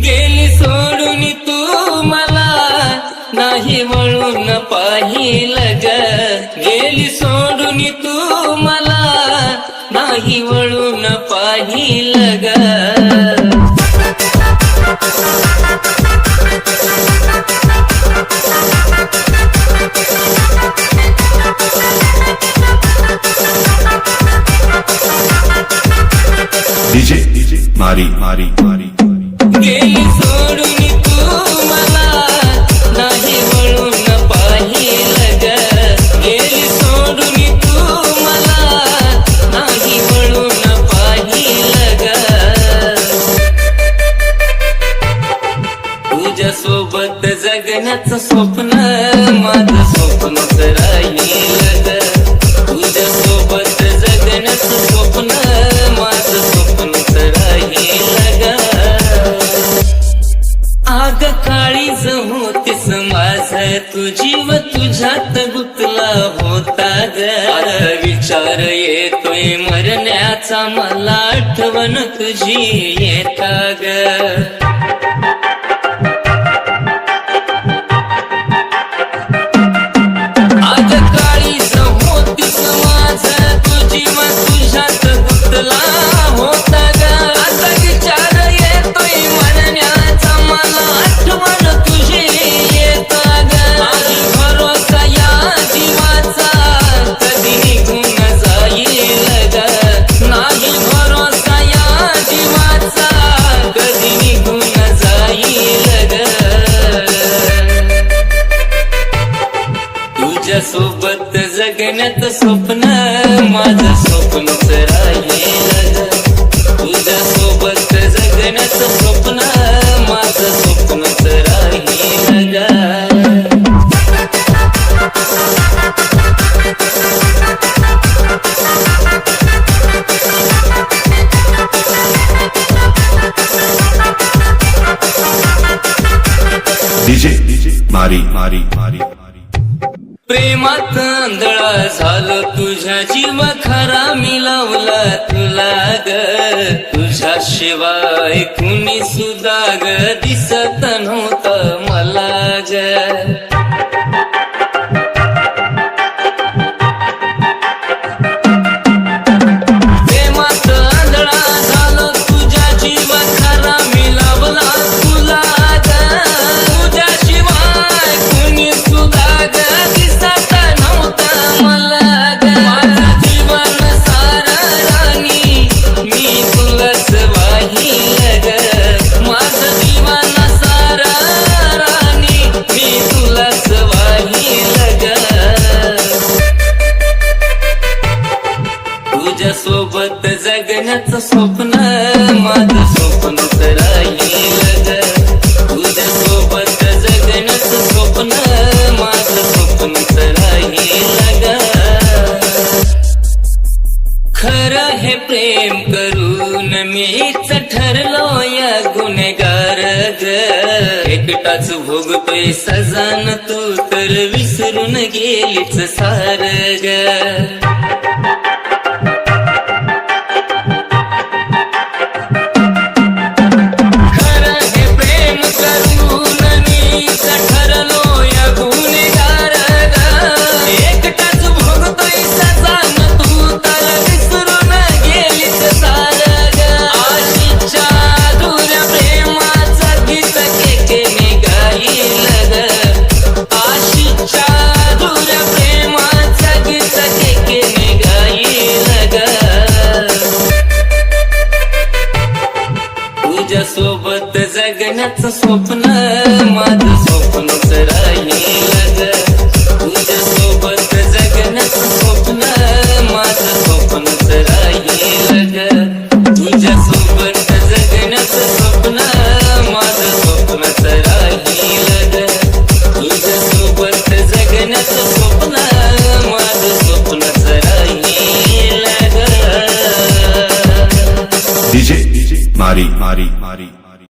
गेली सोडून तू मला नाही वळून पाहिलं ग, गेली सोडून तू मला नाही वळून पाहिलं ग. डीजे मारी मारी मारी गेली सोडून तू मला नाही वळून पाहिलं ग, गेली सोडून तू मला नाही वळून पाहिलं ग. तुझ्या सोबत जगण्याचं स्वप्न माझं स्वप्नच राहील ग, तुझ्या सोबत जगण्याचं स्वप्न माझं स्वप्नच राहील ग. आग काळीज होतीस माझं, तुझी व तुझ्यात गुंतला होता ग. आता विचार येतोय मरण्याचा, मला आठवण तुझी येता ग. सोबत जगण्याचं स्वप्न माझं स्वप्नच राहील ग, तुझ्या सोबत जगण्याचं स्वप्न माझं स्वप्नच राहील ग. डीजे मारी मारी मारी प्रेमात आंधळा झालो तुझ्या जीव खरा मिळवला तुला ग, तुझ्याशिवाय कुणी सुद्धा ग दिसत नव्हतं मला ग. प्रेमात आंधळा झालो तुझ्या जीव खरा मिळवला तुला ग, तुझ्याशिवाय कुणी सुद्धा ग सोबत जगण्याचं स्वप्न माझं स्वप्नच राहील ग, तुझ्या सोबत जगण्याचं स्वप्न माझं स्वप्नच राहील ग. खरं हे प्रेम करून मीच ठरलो या गुन्हेगार ग, एकटाच भोगतोय सजान तू तर विसरून गेलीच सार ग. सोबत जगण्याचं स्वप्न माझं